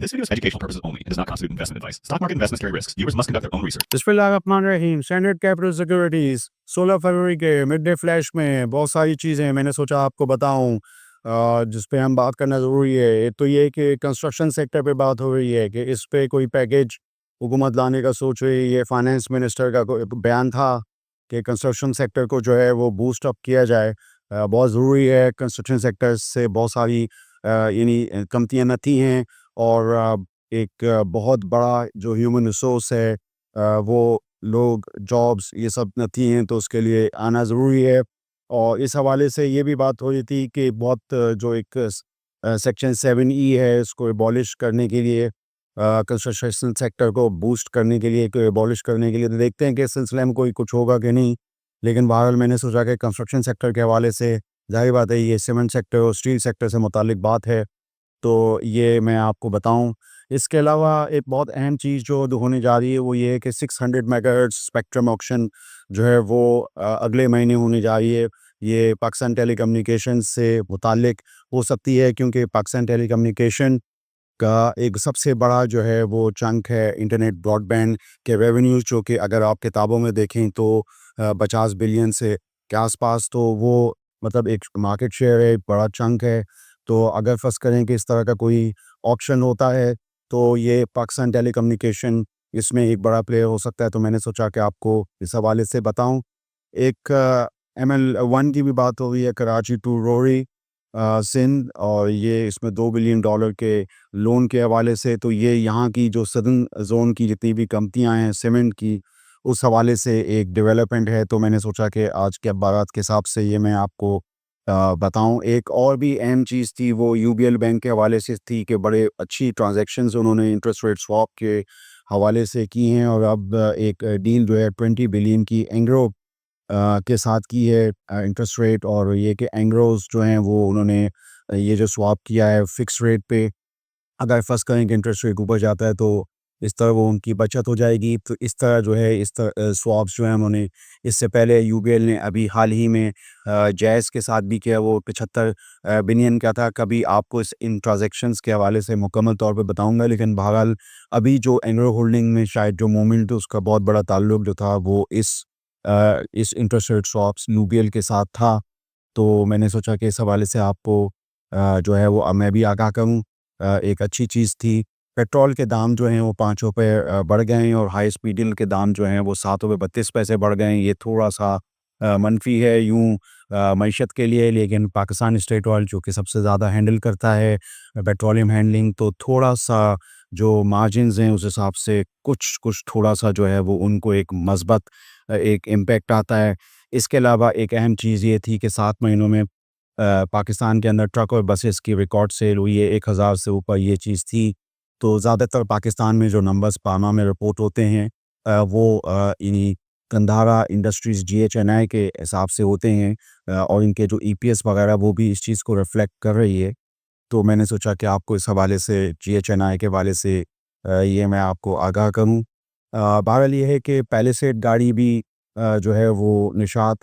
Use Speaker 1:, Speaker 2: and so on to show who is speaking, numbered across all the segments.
Speaker 1: This video is for educational purposes only. It does not constitute investment advice. Stock market investments carry risks. Viewers must conduct their own research.
Speaker 2: बिस्मिल्लाहिर्रहमानिर्रहीम। Standard capital securities 16 फरवरी के mid day flash में बहुत सारी चीज़ें मैंने सोचा आपको बताऊं, जिस पे हम बात करना ज़रूरी है। एक तो ये कि कंस्ट्रक्शन सेक्टर पे बात हो रही है कि इस पे कोई पैकेज हुकूमत लाने का सोच रही है। फाइनेंस मिनिस्टर का कोई बयान था कि कंस्ट्रक्शन सेक्टर को जो है वो बूस्ट अप किया जाए। बहुत ज़रूरी है। कंस्ट्रक्शन सेक्टर से बहुत सारी यानी कंपनियाँ नती हैं और एक बहुत बड़ा जो ह्यूमन रिसोर्स है, वो लोग जॉब्स ये सब नती हैं, तो उसके लिए आना ज़रूरी है। और इस हवाले से ये भी बात हो रही थी कि बहुत जो एक सेक्शन 7E है इसको एबॉलिश करने के लिए, कंस्ट्रक्शन सेक्टर को बूस्ट करने के लिए, एबॉलिश करने के लिए, तो देखते हैं कि इस सिलसिले में कोई कुछ होगा कि नहीं। लेकिन बहरहाल मैंने सोचा कि कंस्ट्रक्शन सेक्टर के हवाले से ज़ाहिर बात है ये सीमेंट सेक्टर और स्टील सेक्टर से मुतालिक बात है, तो ये मैं आपको बताऊं। इसके अलावा एक बहुत अहम चीज़ जो होने जा रही है वो ये है कि 600 मेगाहर्ट्ज़ स्पेक्ट्रम ऑक्शन जो है वो अगले महीने होने जा रही है। ये पाकिस्तान टेलीकम्युनिकेशंस से मुताल्लिक हो सकती है, क्योंकि पाकिस्तान टेलीकम्युनिकेशन का एक सबसे बड़ा जो है वो चंक है इंटरनेट ब्रॉडबैंड के रेवेन्यूज़, जो कि अगर आप किताबों में देखें तो 50 बिलियन से के आसपास, तो वो मतलब एक मार्केट शेयर है, एक बड़ा चंक है। तो अगर फ़र्ज़ करें कि इस तरह का कोई ऑक्शन होता है तो ये पाकिस्तान टेलीकम्युनिकेशन इसमें एक बड़ा प्लेयर हो सकता है, तो मैंने सोचा कि आपको इस हवाले से बताऊं। एक ML1 की भी बात हो रही है, कराची टू रोरी सिंध, और ये इसमें $2 बिलियन के लोन के हवाले से। तो ये यहाँ की जो सदर्न जोन की जितनी भी कंपनियाँ हैं सीमेंट की, उस हवाले से एक डेवलपमेंट है, तो मैंने सोचा कि आज के अखबारात के हिसाब से ये मैं आपको बताऊं। एक और भी अहम चीज़ थी वो UBL बैंक के हवाले से थी कि बड़े अच्छी ट्रांजैक्शंस उन्होंने इंटरेस्ट रेट स्वैप के हवाले से की हैं, और अब एक डील जो है 20 बिलियन की एंग्रो के साथ की है इंटरेस्ट रेट। और ये कि एंग्रोज जो हैं वो उन्होंने ये जो स्वैप किया है फिक्स रेट पे, अगर फ़र्ज़ करें कि इंटरेस्ट रेट ऊपर जाता है तो इस तरह वो उनकी बचत हो जाएगी। तो इस तरह जो है इस तरह स्वैप्स जो हैं उन्होंने इससे पहले UBL ने अभी हाल ही में जैज़ के साथ भी किया, वो 75 बिलियन का था। कभी आपको इन ट्रांजैक्शंस के हवाले से मुकम्मल तौर पे बताऊंगा, लेकिन बहरहाल अभी जो एंग्रो होल्डिंग में शायद जो मूवमेंट है उसका बहुत बड़ा ताल्लुक जो था वो इस इंटरेस्ट रेट स्वैप्स UBL के साथ था। तो मैंने सोचा कि इस हवाले से आपको जो है वो मैं भी आगाह करूँ। एक अच्छी चीज़ थी। पेट्रोल के दाम जो हैं वो ₹5 बढ़ गए हैं, और हाई स्पीड डील के दाम जो हैं वो ₹7.32 बढ़ गए हैं। ये थोड़ा-सा मनफ़ी है यूँ मईशत के लिए, लेकिन पाकिस्तान स्टेट ऑयल जो कि सबसे ज़्यादा हैंडल करता है पेट्रोलियम हैंडलिंग, तो थोड़ा-सा जो मार्जिन्स हैं उस हिसाब से कुछ थोड़ा-सा जो है वो उनको एक मस्बत एक इम्पैक्ट आता है। इसके अलावा एक अहम चीज़ ये थी कि 7 महीनों में पाकिस्तान के अंदर ट्रक और बसेस की रिकॉर्ड सेल हुई है, 1000 से ऊपर ये चीज़ थी। तो ज़्यादातर पाकिस्तान में जो नंबर्स पामा में रिपोर्ट होते हैं वो इन्हीं कंधारा इंडस्ट्रीज़ GHNI के हिसाब से होते हैं, और इनके जो EPS वगैरह वो भी इस चीज़ को रिफ्लेक्ट कर रही है। तो मैंने सोचा कि आपको इस हवाले से GHNI के हवाले से ये मैं आपको आगाह करूँ। बहरहाल ये है कि पैलिसेड गाड़ी भी जो है वो निशात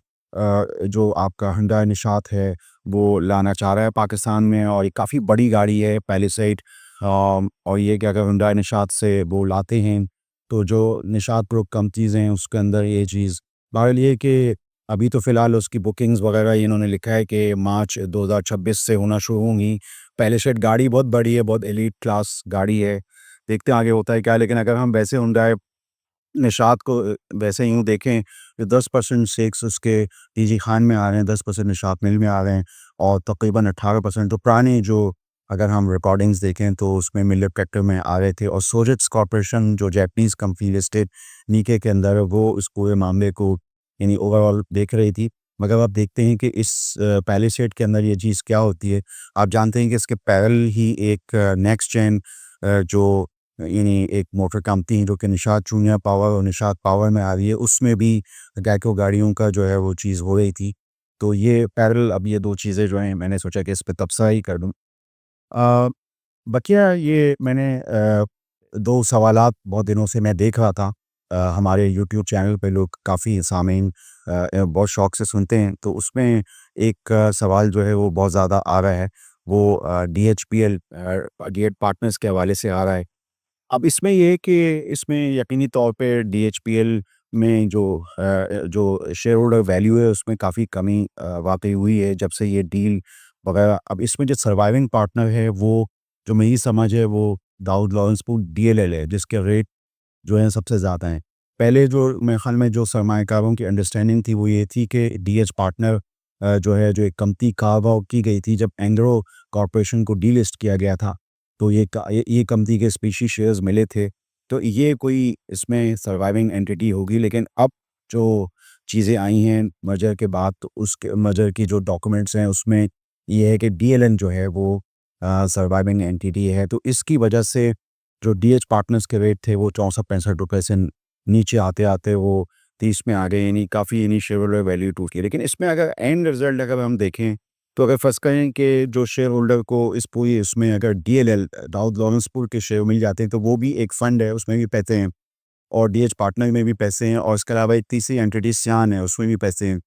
Speaker 2: जो आपका हुंडई निशात है वो लाना चाह रहा है पाकिस्तान में, और ये काफ़ी बड़ी गाड़ी है पैलिसेड। और ये कि अगर हुंडई निशात से वो लाते हैं तो जो निशात ग्रुप कंपनीज़ हैं उसके अंदर ये चीज़, बहरहाल ये कि अभी तो फ़िलहाल उसकी बुकिंग्स वगैरह इन्होंने लिखा है कि मार्च 2026 से होना शुरू होंगी। पैलिसेड गाड़ी बहुत बड़ी है, बहुत एलीट क्लास गाड़ी है। देखते हैं आगे होता है क्या है। लेकिन अगर हम वैसे हुंडई निशात को वैसे यूँ देखें तो 10% शेयर्स उसके टीजी खान में आ रहे हैं, 10% निशात मिल में आ रहे हैं, और तकरीबन 18% तो पुरानी जो अगर हम रिकॉर्डिंग्स देखें तो उसमें मिलर ट्रैक्टर में आ रहे थे। और सोजेट्स कॉर्पोरेशन जो जापानीज़ कंपनी लिस्टेड निके के अंदर है, वो इस पूरे मामले को यानी ओवरऑल देख रही थी। मगर आप देखते हैं कि इस पैलिसेड के अंदर ये चीज़ क्या होती है। आप जानते हैं कि इसके पैरेलल ही एक नेक्स्ट जेन जो यानी एक मोटर कंपनी जो कि निशात जूनियर पावर और निशात पावर में आ रही है, उसमें भी गैको गाड़ियों का जो है वो चीज़ हो रही थी। तो ये पैरेलल अब ये 2 चीज़ें जो हैं मैंने सोचा कि इस पे तबसरा ही कर दूँ। अ, बकिया ये मैंने 2 सवालात बहुत दिनों से मैं देख रहा था। हमारे यूट्यूब चैनल पे लोग काफ़ी सामीन बहुत शौक से सुनते हैं, तो उसमें एक सवाल जो है वो बहुत ज़्यादा आ रहा है। वो DHPL गेट पार्टनर्स के हवाले से आ रहा है। अब इसमें ये है कि इसमें यकीनी तौर पे DHPL में जो शेयर होल्डर वैल्यू है उसमें काफ़ी कमी वाक़ई हुई है जब से ये डील वग़ैरह। अब इसमें जो सर्वाइविंग पार्टनर है वो जो मेरी समझ है वो दाऊद लॉरेंस पोर्ट DLL है, जिसके रेट जो हैं सबसे ज़्यादा हैं। पहले जो मेरे ख़्याल में जो सरमायाकारों की अंडरस्टैंडिंग थी वो ये थी कि DH पार्टनर जो है जो एक कंपनी कार्व आउट की गई थी जब एंग्रो कॉर्पोरेशन को डीलिस्ट किया गया था, तो ये कंपनी के स्पेशली शेयर्स मिले थे। तो ये कोई इसमें सर्वाइविंग एंटिटी होगी, लेकिन अब जो चीज़ें आई हैं मर्जर के बाद तो उसके मर्जर की जो डॉक्यूमेंट्स हैं उसमें ये है कि DLN जो है वो सर्वाइविंग एंटिटी है। तो इसकी वजह से जो DH पार्टनर्स के रेट थे वो 64-65 रुपए से नीचे आते-आते वो 30 में आ गए, यानी काफ़ी यानी शेयर होल्डर वैल्यू टूट गई। लेकिन इसमें अगर एंड रिज़ल्ट अगर हम देखें तो अगर फर्ज़ करें कि जो शेयर होल्डर को इस पूरी इसमें अगर DLL दाऊद लॉरेंस पोर्ट के शेयर मिल जाते हैं तो वो भी एक फ़ंड है, उसमें भी पैसे हैं और DH पार्टनर में भी पैसे हैं और इसके अलावा एक तीसरी एंटिटी सियान है, उसमें भी पैसे हैं।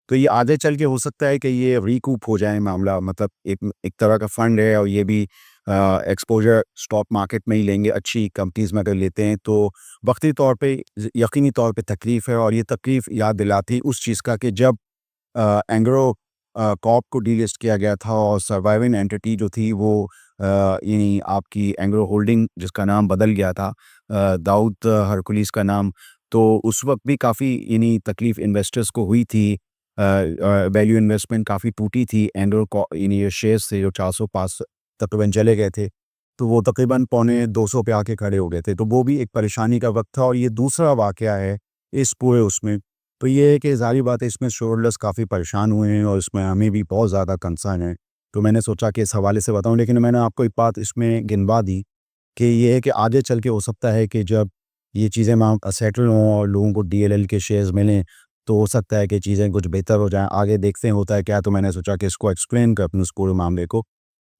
Speaker 2: तो ये आगे चल के हो सकता है कि ये रिकूप हो जाए मामला, मतलब एक एक तरह का फ़ंड है और ये भी एक्सपोज़र स्टॉक मार्केट में ही लेंगे, अच्छी कंपनीज़ में अगर लेते हैं तो वक़्ती तौर पे यकीनी तौर पे तकलीफ़ है और ये तकलीफ़ याद दिलाती उस चीज़ का कि जब एंग्रो कॉर्प को डीलिस्ट किया गया था और सर्वाइविंग एंटिटी जो थी वो यानी आपकी एंग्रो होल्डिंग जिसका नाम बदल गया था दाऊद हरकुलिस का नाम, तो उस वक़्त भी काफ़ी यानी तकलीफ़ इन्वेस्टर्स को हुई थी। वैल्यू इन्वेस्टमेंट काफ़ी टूटी थी एंग्रो को, यानी ये शेयर्स थे जो 400 पास तकरीबन चले गए थे, तो वो तकरीबन पौने 200 पे आके खड़े हो गए थे। तो वो भी एक परेशानी का वक़्त था और ये दूसरा वाक़या है इस पूरे उसमें। तो ये है कि ज़ाहिर बात है इसमें शेयर होल्डर्स काफ़ी परेशान हुए हैं और इसमें हमें भी बहुत ज़्यादा कंसर्न है। तो मैंने सोचा कि इस हवाले से बताऊँ, लेकिन मैंने आपको एक बात इसमें गिनवा दी कि ये है कि आगे चल के हो सकता है कि जब ये चीज़ें सेटल हों और लोगों को DLL के शेयर्स मिलें, तो हो सकता है कि चीज़ें कुछ बेहतर हो जाएँ। आगे देखते हैं होता है क्या, तो मैंने सोचा कि इसको एक्सप्लेन कर दूँ इस पूरे मामले को।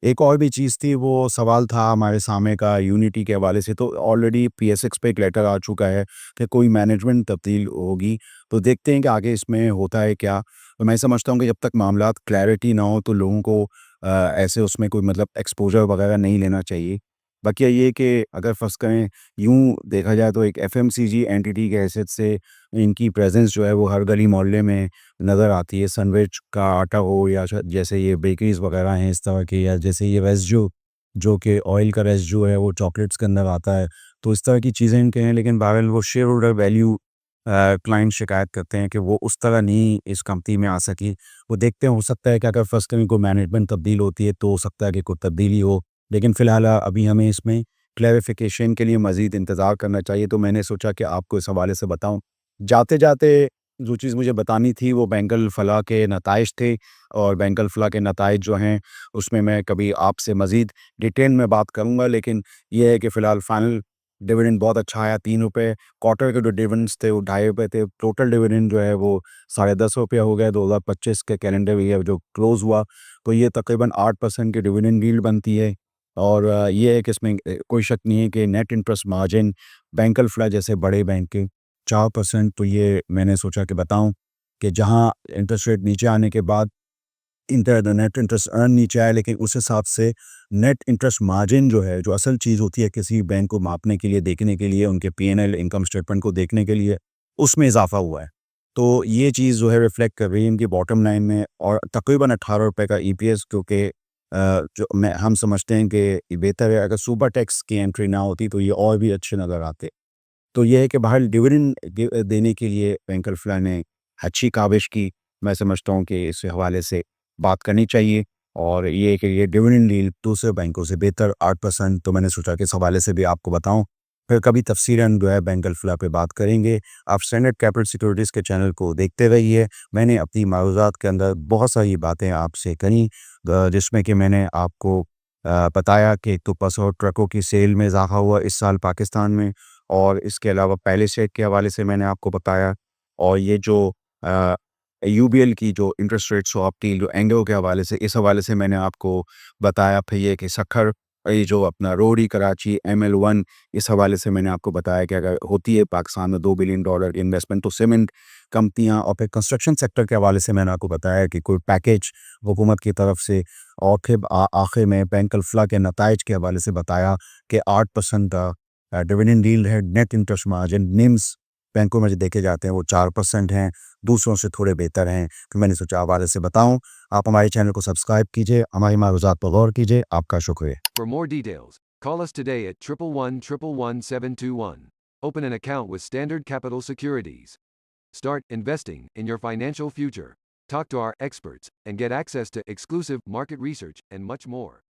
Speaker 2: एक और भी चीज़ थी, वो सवाल था हमारे सामने का यूनिटी के हवाले से, तो ऑलरेडी PSX पे एक लेटर आ चुका है कि कोई मैनेजमेंट तब्दील होगी, तो देखते हैं कि आगे इसमें होता है क्या। तो मैं समझता हूँ कि जब तक मामलात क्लैरिटी ना हो तो लोगों को ऐसे उसमें कोई मतलब एक्सपोज़र वगैरह नहीं लेना चाहिए। बाकी ये है कि अगर फ़र्ज़ करें यूँ देखा जाए तो एक FMCG एंटिटी की हैसियत से इनकी प्रेज़ेंस जो है वो हर गली मोहल्ले में नज़र आती है। सैंडविच का आटा हो या जैसे ये बेकरीज़ वगैरह हैं इस तरह की, या जैसे ये रेज़िड्यू जो कि ऑयल का रेज़िड्यू है वो चॉकलेट्स के अंदर आता है। तो इस तरह की चीज़ें इनके हैं, लेकिन बहरहाल वो शेयर होल्डर वैल्यू क्लाइंट शिकायत करते हैं कि वो उस तरह नहीं इस कंपनी में आ सकी। वो देखते हैं हो सकता है कि अगर फ़र्ज़ करें कोई मैनेजमेंट तब्दील होती है तो हो सकता है कि कोई तब्दीली हो। लेकिन फ़िलहाल अभी हमें इसमें क्लैरिफ़िकेशन के लिए मज़ीद इंतज़ार करना चाहिए, तो मैंने सोचा कि आपको इस हवाले से बताऊँ। जाते-जाते जो चीज़ मुझे बतानी थी वो बैंक अल-फलाह के नताइज थे और बैंक अल-फलाह के नताइज जो हैं उसमें मैं कभी आपसे मज़ीद डिटेल में बात करूँगा, लेकिन ये है कि फ़िलहाल फाइनल डिविडेंड बहुत अच्छा आया, ₹3। क्वार्टर के जो डिविडेंड्स थे वो ₹2.5 थे। टोटल डिविडेंड जो है वो ₹10.5 हो गया 2025 के कैलेंडर ईयर जो क्लोज़ हुआ। तो ये तकरीबन 8% की डिविडेंड यील्ड बनती है और ये है कि इसमें कोई शक नहीं है कि net interest margin bank Al Falah जैसे बड़े बैंक के 4%, तो ये मैंने सोचा कि बताऊँ कि जहाँ इंटरेस्ट रेट नीचे आने के बाद नेट इंटरेस्ट अर्न नीचे आया, लेकिन उस हिसाब से नेट इंटरेस्ट मार्जिन जो है, जो असल चीज़ होती है किसी बैंक को मापने के लिए, देखने के लिए, उनके P&L इनकम स्टेटमेंट को देखने के लिए, उसमें इज़ाफ़ा हुआ है। तो ये चीज़ जो है रिफ्लेक्ट कर रही है इनकी बॉटम लाइन में और तकरीबन ₹18 का EPS, क्योंकि जो मैं हम समझते हैं कि ये बेहतर है अगर सुपर टैक्स की एंट्री ना होती तो ये और भी अच्छे नज़र आते। तो ये है कि बहरहाल डिविडेंड देने के लिए बैंक अल-फलाह ने अच्छी काविश की। मैं समझता हूँ कि इस हवाले से बात करनी चाहिए और ये है कि ये डिविडेंड यील्ड दूसरे बैंकों से बेहतर 8%, तो मैंने सोचा कि इस हवाले से भी आपको बताऊँ। फिर कभी तफ़सीलन जो है बैंक अल-फलाह पे बात करेंगे। आप स्टैंडर्ड कैपिटल सिक्योरिटीज़ के चैनल को देखते रहिए। मैंने अपनी मारूज़ात के अंदर बहुत सारी बातें आपसे करी, जिसमें कि मैंने आपको बताया कि एक तो बस और ट्रकों की सेल में इज़ाफ़ा हुआ इस साल पाकिस्तान में, और इसके अलावा पहले सेट के हवाले से मैंने आपको बताया, और ये जो अ, UBL की जो इंटरेस्ट रेट स्वैप थी, जो एंगो के हवाले से, इस हवाले से मैंने आपको बताया। फिर ये कि सखर ये जो अपना रोहरी कराची ML1 इस हवाले से मैंने आपको बताया कि अगर होती है पाकिस्तान में $2 बिलियन इन्वेस्टमेंट तो सीमेंट कंपनियां और फिर कंस्ट्रक्शन सेक्टर के हवाले से मैंने आपको बताया कि कोई पैकेज हुकूमत की तरफ से और फिर आखिर में बैंक अल-फ्ला के नताइज के हवाले से बताया कि 8% डिविडेंड यील्ड है, नेट इंटरेस्ट मार्जिन निम्स बैंकों में जो देखे जाते हैं वो 4% हैं, दूसरों से थोड़े बेहतर हैं। तो मैंने सोचा हवाले से बताऊं। आप हमारे चैनल को सब्सक्राइब कीजिए, हमारी मारूज़ात पर गौर कीजिए। आपका शुक्रिया।
Speaker 3: For more details, call us today at 111-111-721. Open an account with Standard Capital Securities. Start investing in your financial future. Talk to our experts and get access to exclusive market research and much more.